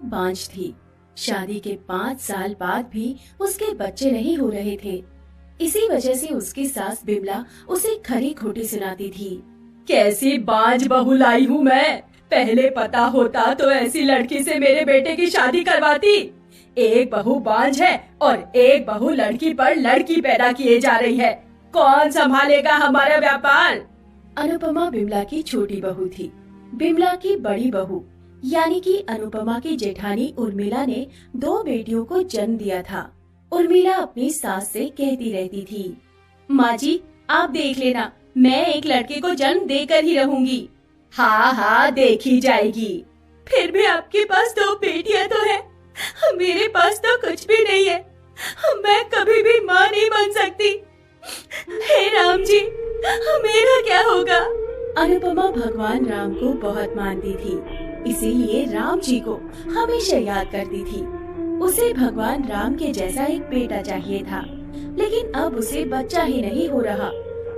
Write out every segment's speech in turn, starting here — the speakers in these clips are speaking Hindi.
बांझ थी। शादी के 5 साल बाद भी उसके बच्चे नहीं हो रहे थे। इसी वजह से उसकी सास बिमला उसे खरी खोटी सुनाती थी। कैसी बांझ बहू लाई हूँ मैं। पहले पता होता तो ऐसी लड़की से मेरे बेटे की शादी करवाती। एक बहू बांझ है और एक बहू लड़की पर लड़की पैदा किए जा रही है। कौन संभालेगा हमारा व्यापार। अनुपमा बिमला की छोटी बहू थी। बिमला की बड़ी बहू यानी कि अनुपमा की जेठानी उर्मिला ने 2 बेटियों को जन्म दिया था। उर्मिला अपनी सास से कहती रहती थी, माँ जी आप देख लेना, मैं एक लड़के को जन्म देकर ही रहूंगी। हाँ हाँ देखी जाएगी। फिर भी आपके पास 2 बेटियां तो है, मेरे पास तो कुछ भी नहीं है। मैं कभी भी माँ नहीं बन सकती। हे राम जी मेरा क्या होगा। अनुपमा भगवान राम को बहुत मानती थी, इसीलिए राम जी को हमेशा याद करती थी। उसे भगवान राम के जैसा एक बेटा चाहिए था, लेकिन अब उसे बच्चा ही नहीं हो रहा।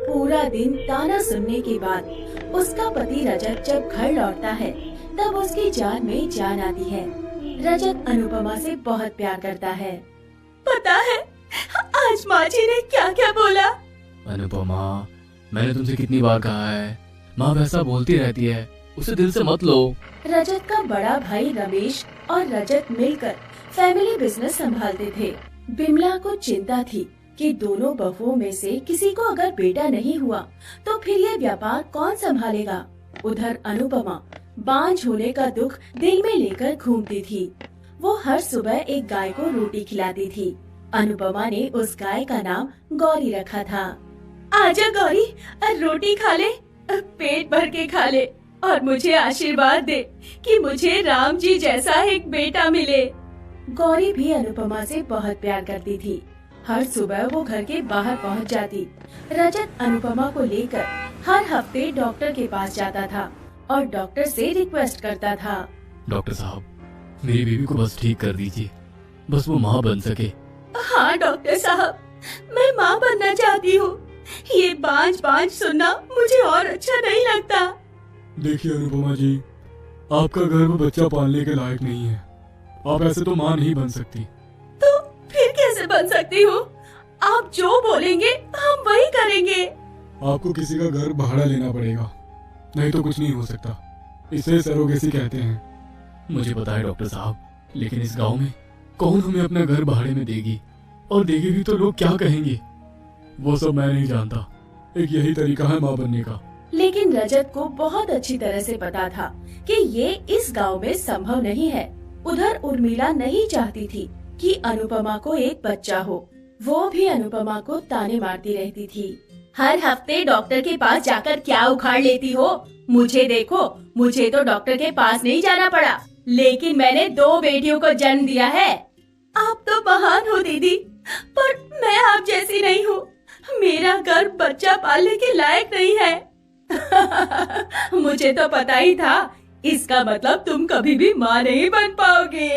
पूरा दिन ताना सुनने के बाद उसका पति रजत जब घर लौटता है तब उसकी जान में जान आती है। रजत अनुपमा से बहुत प्यार करता है। पता है आज माँ जी ने क्या क्या बोला। अनुपमा मैंने तुमसे कितनी बार कहा है, माँ वैसा बोलती रहती है, उसे दिल से मत लो। रजत का बड़ा भाई रमेश और रजत मिलकर फैमिली बिजनेस संभालते थे। बिमला को चिंता थी कि दोनों बहुओं में से किसी को अगर बेटा नहीं हुआ तो फिर ये व्यापार कौन संभालेगा। उधर अनुपमा बांझ होने का दुख दिल में लेकर घूमती थी। वो हर सुबह एक गाय को रोटी खिलाती थी। अनुपमा ने उस गाय का नाम गौरी रखा था। आजा गौरी रोटी खा ले, पेट भर के खा ले और मुझे आशीर्वाद दे कि मुझे राम जी जैसा एक बेटा मिले। गौरी भी अनुपमा से बहुत प्यार करती थी। हर सुबह वो घर के बाहर पहुंच जाती। रजत अनुपमा को लेकर हर हफ्ते डॉक्टर के पास जाता था और डॉक्टर से रिक्वेस्ट करता था, डॉक्टर साहब मेरी बेबी को बस ठीक कर दीजिए, बस वो माँ बन सके। हाँ डॉक्टर साहब मैं माँ बनना चाहती हूँ। ये बांझ बांझ सुनना मुझे और अच्छा नहीं लगता। देखिए अनुपमा जी, आपका गर्भ बच्चा पालने के लायक नहीं है। आप ऐसे तो माँ नहीं बन सकती। तो फिर कैसे बन सकती हूँ। आप जो बोलेंगे हम वही करेंगे। आपको किसी का घर भाड़ा लेना पड़ेगा, नहीं तो कुछ नहीं हो सकता। इसे सरोगेसी कहते हैं। मुझे पता है डॉक्टर साहब, लेकिन इस गांव में कौन हमें अपना घर भाड़े में देगी, और देगी भी तो लोग क्या कहेंगे। वो सब मैं नहीं जानता, एक यही तरीका है माँ बनने का। लेकिन रजत को बहुत अच्छी तरह से पता था कि ये इस गांव में संभव नहीं है। उधर उर्मिला नहीं चाहती थी कि अनुपमा को एक बच्चा हो। वो भी अनुपमा को ताने मारती रहती थी। हर हफ्ते डॉक्टर के पास जाकर क्या उखाड़ लेती हो। मुझे देखो, मुझे तो डॉक्टर के पास नहीं जाना पड़ा, लेकिन मैंने 2 बेटियों को जन्म दिया है। आप तो महान हो दीदी, पर मैं आप जैसी नहीं हूँ। मेरा गर्भ बच्चा पालने के लायक नहीं है। मुझे तो पता ही था, इसका मतलब तुम कभी भी माँ नहीं बन पाओगे।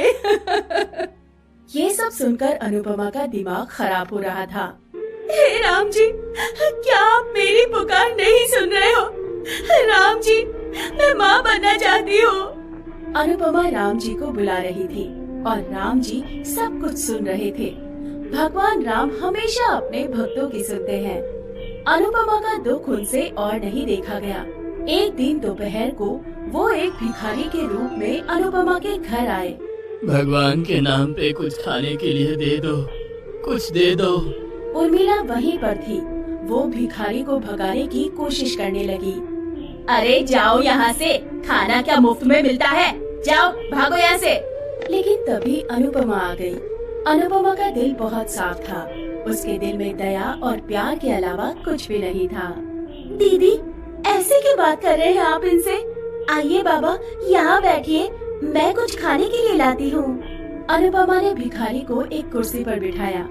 ये सब सुनकर अनुपमा का दिमाग खराब हो रहा था। हे राम जी, क्या आप मेरी पुकार नहीं सुन रहे हो। राम जी, मैं माँ बनना चाहती हूँ। अनुपमा राम जी को बुला रही थी और राम जी सब कुछ सुन रहे थे। भगवान राम हमेशा अपने भक्तों की सुनते हैं। अनुपमा का दुख उनसे और नहीं देखा गया। एक दिन दोपहर को वो एक भिखारी के रूप में अनुपमा के घर आए। भगवान के नाम पे कुछ खाने के लिए दे दो, कुछ दे दो। उर्मिला वहीं पर थी। वो भिखारी को भगाने की कोशिश करने लगी। अरे जाओ यहाँ से, खाना क्या मुफ्त में मिलता है। जाओ भागो यहाँ से। लेकिन तभी अनुपमा आ गई। अनुपमा का दिल बहुत साफ था। उसके दिल में दया और प्यार के अलावा कुछ भी नहीं था। दीदी ऐसे क्यों बात कर रहे हैं आप इनसे। आइए बाबा यहाँ बैठिए, मैं कुछ खाने के लिए लाती हूँ। अनुपमा ने भिखारी को एक कुर्सी पर बिठाया।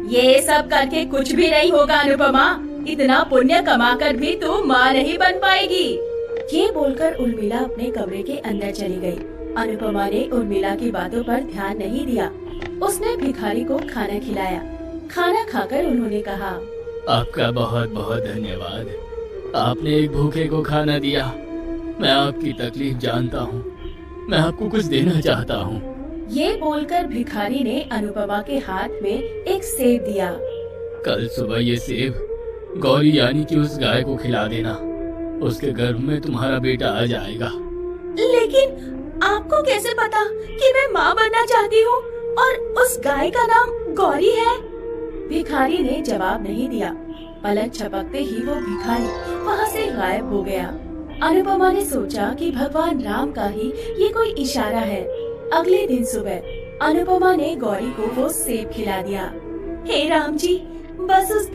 ये सब करके कुछ भी नहीं होगा अनुपमा, इतना पुण्य कमाकर भी तू माँ नहीं बन पाएगी। ये बोलकर उर्मिला अपने कमरे के अंदर चली गई। अनुपमा ने उर्मिला की बातों पर ध्यान नहीं दिया। उसने भिखारी को खाना खिलाया। खाना खाकर उन्होंने कहा, आपका बहुत बहुत धन्यवाद। आपने एक भूखे को खाना दिया। मैं आपकी तकलीफ जानता हूँ, मैं आपको कुछ देना चाहता हूँ। ये बोलकर भिखारी ने अनुपमा के हाथ में एक सेब दिया। कल सुबह ये सेब गौरी यानी कि उस गाय को खिला देना, उसके गर्भ में तुम्हारा बेटा आ जाएगा। लेकिन आपको कैसे पता कि मैं माँ बनना चाहती हूँ और उस गाय का नाम गौरी है? भिखारी ने जवाब नहीं दिया। पलक झपकते ही वो भिखारी वहाँ से गायब हो गया। अनुपमा ने सोचा कि भगवान राम का ही ये कोई इशारा है। अगले दिन सुबह अनुपमा ने गौरी को वो सेब खिला दिया। हे राम जी, बस उस